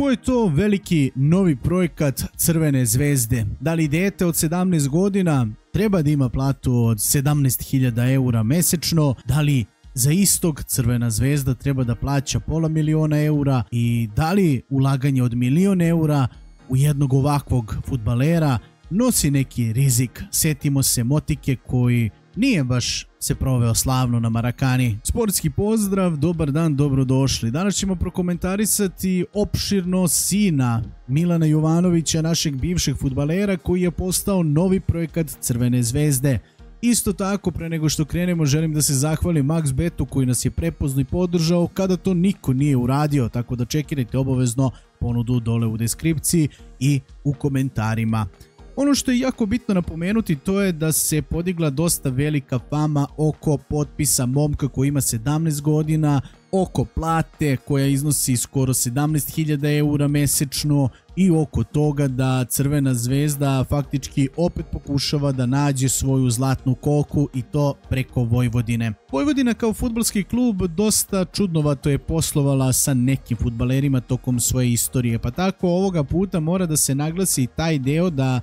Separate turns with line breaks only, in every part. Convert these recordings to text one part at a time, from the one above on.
Ko je to veliki novi projekat Crvene zvezde? Da li dete od 17 godina treba da ima platu od 17.000 eura mesečno? Da li za istog Crvena zvezda treba da plaća pola miliona eura? I da li ulaganje od 1.000.000 eura u jednog ovakvog fudbalera nosi neki rizik? Setimo se Motike koji nije baš se proveo slavno na Marakani. Sportski pozdrav, dobar dan, dobrodošli. Danas ćemo prokomentarisati opširno sina Milana Jovanovića, našeg bivšeg fudbalera koji je postao novi projekat Crvene zvezde. Isto tako, pre nego što krenemo, želim da se zahvalim MaxBetu koji nas je prepoznao i podržao kada to niko nije uradio, tako da čekirajte obavezno ponudu dole u deskripciji i u komentarima. Ono što je jako bitno napomenuti to je da se podigla dosta velika fama oko potpisa momka koji ima 17 godina, oko plate koja iznosi skoro 17.000 eura mesečno i oko toga da Crvena zvezda faktički opet pokušava da nađe svoju zlatnu koku i to preko Vojvodine. Vojvodina kao fudbalski klub dosta čudnovato je poslovala sa nekim fudbalerima tokom svoje istorije, pa tako ovoga puta mora da se naglasi taj deo da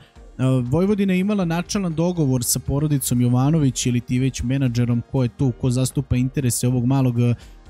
Vojvodina je imala načalan dogovor sa porodicom Jovanović ili ti već menadžerom ko je tu, ko zastupa interese ovog malog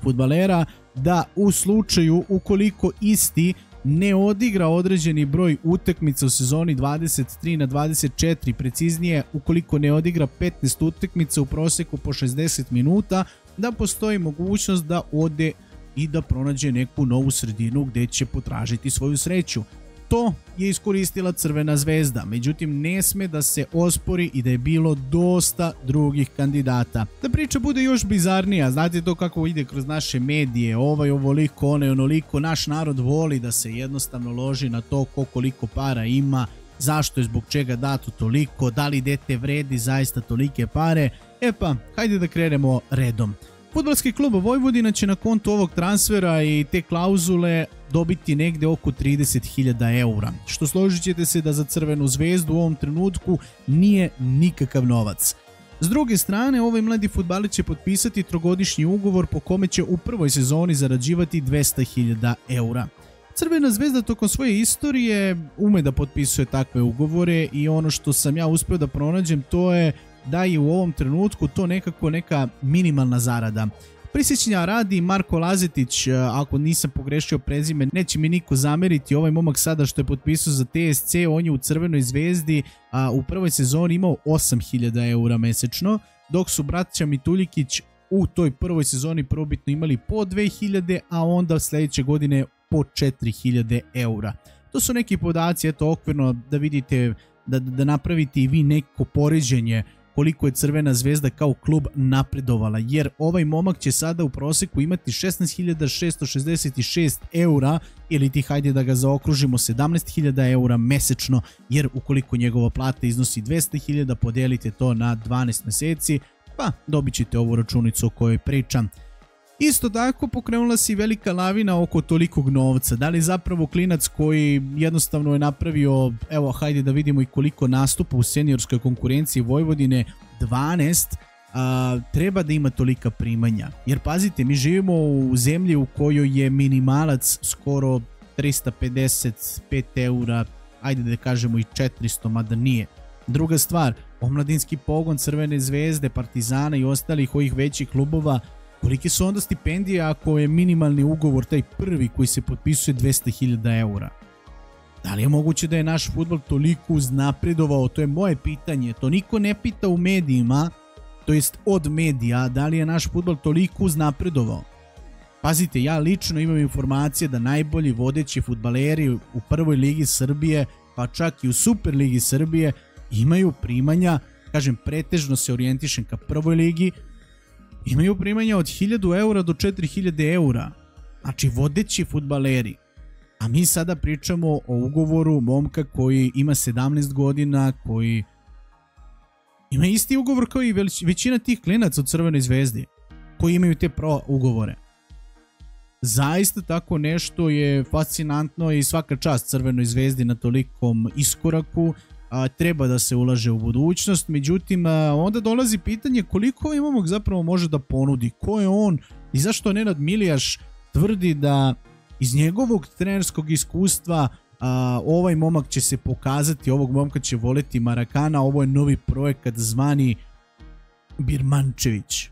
fudbalera, da u slučaju ukoliko isti ne odigra određeni broj utakmica u sezoni 23 na 24, preciznije ukoliko ne odigra 15 utakmica u proseku po 60 minuta, da postoji mogućnost da ode i da pronađe neku novu sredinu gde će potražiti svoju sreću. To je iskoristila Crvena zvezda, međutim ne sme da se ospori i da je bilo dosta drugih kandidata. Da priča bude još bizarnija, znate to kako ide kroz naše medije, ovaj ovoliko, onaj onoliko, naš narod voli da se jednostavno loži na to ko koliko para ima, zašto je zbog čega dato toliko, da li dete vredi zaista tolike pare. E pa, hajde da krenemo redom. Fudbalski klub Vojvodina će na kontu ovog transfera i te klauzule dobiti negde oko 30.000 eura, što složit ćete se da za Crvenu zvezdu u ovom trenutku nije nikakav novac. S druge strane, ovaj mladi fudbaler će potpisati trogodišnji ugovor po kome će u prvoj sezoni zarađivati 200.000 eura. Crvena zvezda tokom svoje istorije ume da potpisuje takve ugovore i ono što sam ja uspeo da pronađem to je da je u ovom trenutku to nekako neka minimalna zarada. Prisjećanja radi Marko Lazetić, ako nisam pogrešio prezime, neće mi niko zameriti, ovaj momak sada što je potpisao za TSC, on je u Crvenoj zvezdi u prvoj sezoni imao 8.000 eura mesečno, dok su braća Mituljikić u toj prvoj sezoni prvobitno imali po 2.000, a onda sljedeće godine po 4.000 eura. To su neki podaci, eto okvirno da vidite, da napravite i vi neko poređenje koliko je Crvena zvezda kao klub napredovala, jer ovaj momak će sada u proseku imati 16.666 eura ili ti hajde da ga zaokružimo 17.000 eura mesečno, jer ukoliko njegova plata iznosi 200.000 podelite to na 12 meseci pa dobit ćete ovu računicu o kojoj pričam. Isto tako pokrenula se i velika lavina oko tolikog novca. Da li zapravo klinac koji jednostavno je napravio, evo hajde da vidimo i koliko nastupa u seniorskoj konkurenciji Vojvodine, 12, treba da ima tolika primanja. Jer pazite, mi živimo u zemlji u kojoj je minimalac skoro 355 eura, ajde da kažemo i 400, mada nije. Druga stvar, omladinski pogon Crvene zvezde, Partizana i ostalih ovih većih klubova, kolike su onda stipendije ako je minimalni ugovor taj prvi koji se potpisuje 200.000 eura? Da li je moguće da je naš fudbal toliko uznapredovao? To je moje pitanje. To niko ne pita u medijima, to jest od medija, da li je naš fudbal toliko uznapredovao. Pazite, ja lično imam informacije da najbolji vodeći fudbaleri u prvoj ligi Srbije, pa čak i u Super ligi Srbije, imaju primanja, kažem pretežno se orijentišem ka prvoj ligi, imaju primanja od 1000 eura do 4000 eura. Znači vodeći fudbaleri. A mi sada pričamo o ugovoru momka koji ima 17 godina, koji ima isti ugovor kao i većina tih klinaca u Crvenoj zvezdi, koji imaju te pro ugovore. Zaista tako nešto je fascinantno i svaka čast Crvenoj zvezdi na tolikom iskoraku. Treba da se ulaže u budućnost, međutim onda dolazi pitanje koliko ovaj momak zapravo može da ponudi, ko je on i zašto Nenad Milijaš tvrdi da Iz njegovog trenerskog iskustva ovaj momak će se pokazati, ovog momka će voleti Marakana, ovo je novi projekat zvani Birmančević.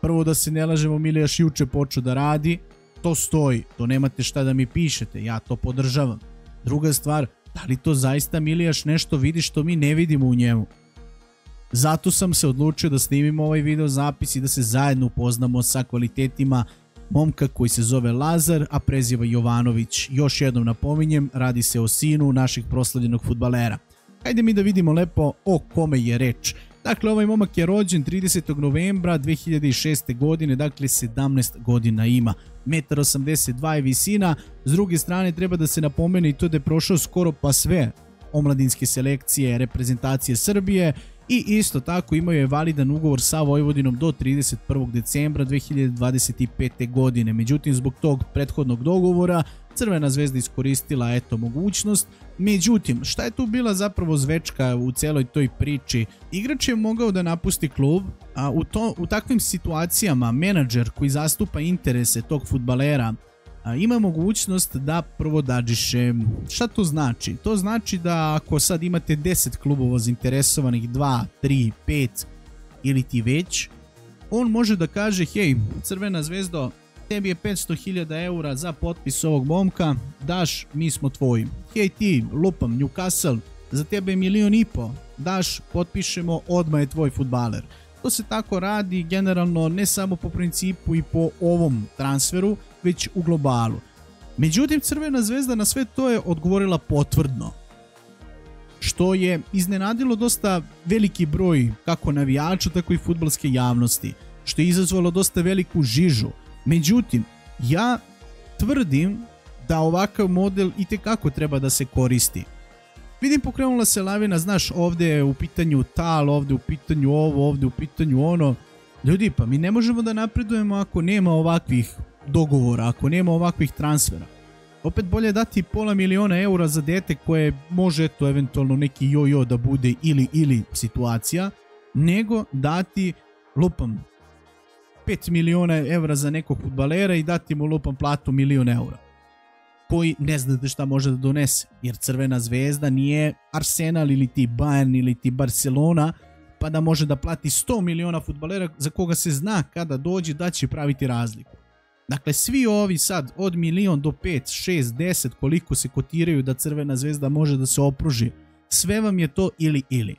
Prvo da se ne lažemo, Milijaš juče počeo da radi, to stoji, to nemate šta da mi pišete, ja to podržavam. Druga stvar, da li to zaista Milijaš nešto vidi što mi ne vidimo u njemu? Zato sam se odlučio da snimimo ovaj video zapis i da se zajedno upoznamo sa kvalitetima momka koji se zove Lazar, a preziva Jovanović. Još jednom napominjem, radi se o sinu našeg proslavljenog fudbalera. Hajde mi da vidimo lepo o kome je reč. Dakle, ovaj momak je rođen 30. novembra 2006. godine, dakle 17 godina ima. 1,82 m je visina, s druge strane treba da se napomene i to da je prošao skoro pa sve omladinske selekcije reprezentacije Srbije i isto tako imao je validan ugovor sa Vojvodinom do 31. decembra 2025. godine. Međutim, zbog tog prethodnog dogovora Crvena zvezda iskoristila mogućnost. Međutim, šta je tu bila zapravo zvečka u celoj toj priči? Igrač je mogao da napusti klub, a u takvim situacijama menadžer koji zastupa interese tog fudbalera ima mogućnost da prvo dadžiše. Šta to znači? To znači da ako sad imate 10 klubova zainteresovanih, 2, 3, 5 ili ti već, on može da kaže: hej, Crvena zvezdo, tebi je 500.000 eura za potpis ovog momka, daš, mi smo tvoji. Hej ti, lupam, Newcastle, za tebe je 1,5 miliona, daš, potpišemo, odmah je tvoj fudbaler. To se tako radi generalno ne samo po principu i po ovom transferu, već u globalu. Međutim, Crvena zvezda na sve to je odgovorila potvrdno, što je iznenadilo dosta veliki broj kako navijača, tako i fudbalske javnosti, što je izazvalo dosta veliku žižu. Međutim, ja tvrdim da ovakav model itekako treba da se koristi. Vidim, pokrenula se lavina, znaš, ovdje je u pitanju tal, ovdje u pitanju ovo, ovdje u pitanju ono. Ljudi, pa mi ne možemo da napredujemo ako nema ovakvih dogovora, ako nema ovakvih transfera. Opet bolje dati $500.000 eura za dete koje može eventualno neki jojo da bude ili situacija, nego dati, lupam, 5 miliona evra za nekog fudbalera i dati mu, lupam, platu 1.000.000 eura. Koji ne znate šta može da donese, jer Crvena zvezda nije Arsenal ili ti Bayern ili ti Barcelona, pa da može da plati 100 miliona fudbalera za koga se zna kada dođe da će praviti razliku. Dakle, svi ovi sad od 1.000.000 do 5, 6, 10 koliko se kotiraju da Crvena zvezda može da se opruži, sve vam je to ili.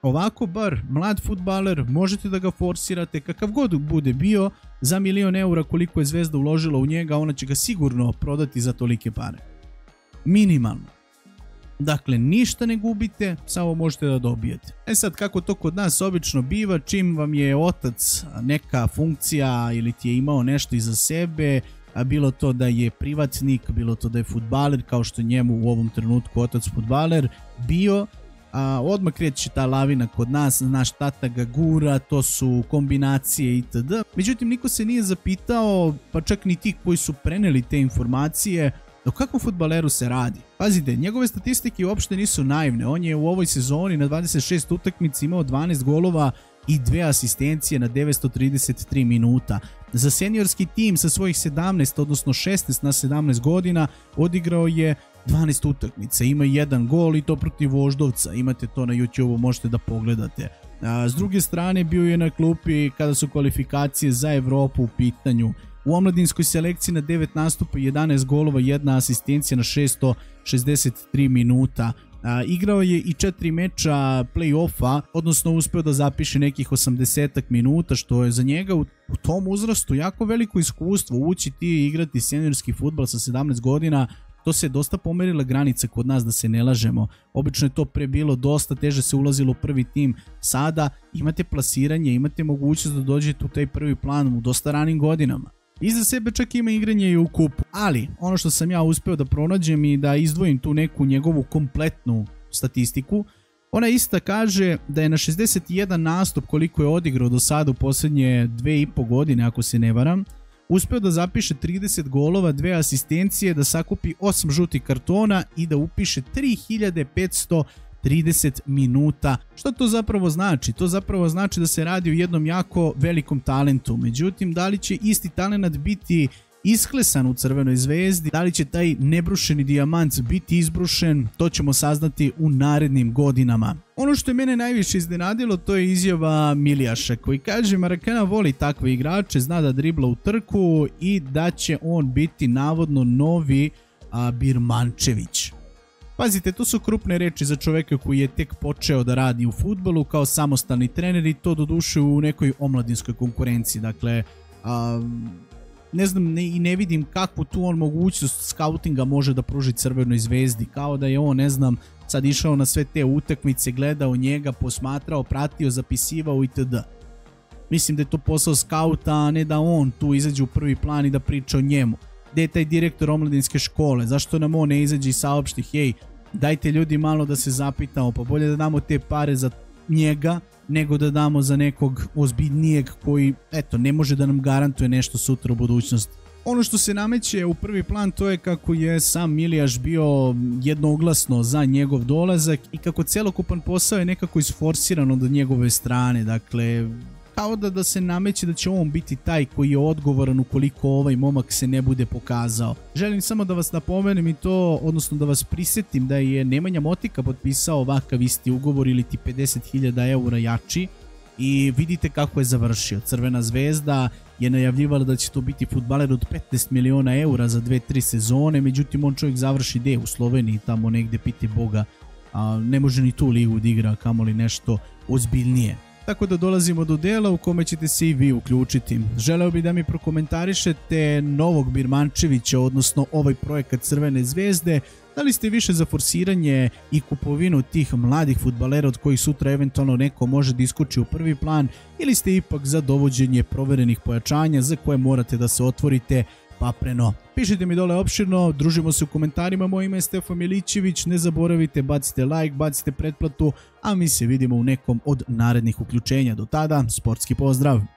Ovako bar mlad fudbaler možete da ga forsirate kakav god bude bio, za 1.000.000 eura koliko je zvezda uložila u njega, ona će ga sigurno prodati za tolike pare. Minimalno. Dakle, ništa ne gubite, samo možete da dobijete. Sad, kako to kod nas obično biva, čim vam je otac neka funkcija ili ti je imao nešto iza sebe, bilo to da je privatnik, bilo to da je fudbaler, kao što njemu u ovom trenutku otac fudbaler bio, odmah kreće ta lavina kod nas, naš tata ga gura, to su kombinacije itd. Međutim, niko se nije zapitao, pa čak ni ti koji su preneli te informacije, o kakvom fudbaleru se radi. Pazite, njegove statistike uopšte nisu naivne. On je u ovoj sezoni na 26 utakmica imao 12 golova i 2 asistencije na 933 minuta. Za seniorski tim sa svojih 17, odnosno 16 na 17 godina odigrao je 12 utakmica. Ima 1 gol i to protiv Voždovca. Imate to na YouTube-u, možete da pogledate. S druge strane, bio je na klupi kada su kvalifikacije za Evropu u pitanju. U omladinskoj selekciji na 9 nastupa, 11 golova, 1 asistencija na 663 minuta. Igrao je i 4 meča play-offa, odnosno uspeo da zapiše nekih 80 minuta, što je za njega u tom uzrastu jako veliko iskustvo. Ući ti i igrati seniorski fudbal sa 17 godina, to se dosta pomerila granica kod nas, da se ne lažemo. Obično je to pre bilo dosta teže, se ulazilo u prvi tim. Sada imate plasiranje, imate mogućnost da dođete u taj prvi plan u dosta ranim godinama. Iza sebe čak ima igranje i u kupu, ali ono što sam ja uspeo da pronađem i da izdvojim tu neku njegovu kompletnu statistiku, ona ista kaže da je na 61 nastup koliko je odigrao do sada u posljednje 2,5 godine, ako se ne varam, uspeo da zapiše 30 golova, 2 asistencije, da sakupi 8 žutih kartona i da upiše 3530 minuta. Što to zapravo znači? To zapravo znači da se radi o jednom jako velikom talentu. Međutim, da li će isti talent biti isklesan u Crvenoj zvezdi. Da li će taj nebrušeni dijamant biti izbrušen, to ćemo saznati u narednim godinama. Ono što je mene najviše iznenadilo, to je izjava Milijaša koji kaže Marakana voli takve igrače, zna da dribla u trku i da će on biti navodno novi Birmančević. Pazite, to su krupne reči za čoveka koji je tek počeo da radi u fudbalu kao samostalni trener i to doduše u nekoj omladinskoj konkurenciji. Dakle, ne znam i ne vidim kakvu tu on mogućnost skautinga može da pruži Crvenoj zvezdi. Kao da je on, ne znam, sad išao na sve te utakmice, gledao njega, posmatrao, pratio, zapisivao itd. Mislim da je to posao skauta, a ne da on tu izađe u prvi plan i da priča o njemu. Gde je taj direktor omladinske škole? Zašto nam on ne izađe i saopšti, hej, dajte ljudi malo da se zapitamo, pa bolje da damo te pare za njega nego da damo za nekog ozbiljnijeg koji, eto, ne može da nam garantuje nešto sutra u budućnosti. Ono što se nameće u prvi plan to je kako je sam Milijaš bio jednoglasno za njegov dolazak i kako celokupan posao je nekako isforsiran od njegove strane. Dakle, kao da se nameće da će on biti taj koji je odgovoran ukoliko ovaj momak se ne bude pokazao. Želim samo da vas napomenem i to, odnosno da vas prisjetim da je Nemanja Motika potpisao ovakav isti ugovor ili ti 50.000 eura jači i vidite kako je završio. Crvena zvezda je najavljivala da će to biti fudbaler od 15 miliona eura za 2-3 sezone, međutim on čovjek završi gde? U Sloveniji, tamo negde, piti Boga, ne može ni tu ligu da igra, kamoli nešto ozbiljnije. Tako da dolazimo do dela u kome ćete se i vi uključiti. Želeo bih da mi prokomentarišete novog Birmančevića, odnosno ovaj projekat Crvene zvezde. Da li ste više za forsiranje i kupovinu tih mladih fudbalera od kojih sutra eventualno neko može da iskuči u prvi plan ili ste ipak za dovođenje proverenih pojačanja za koje morate da se otvorite papreno. Pišite mi dole opširno, družimo se u komentarima, moje ime je Stefan Milićević, ne zaboravite, bacite like, bacite pretplatu, a mi se vidimo u nekom od narednih uključenja. Do tada, sportski pozdrav!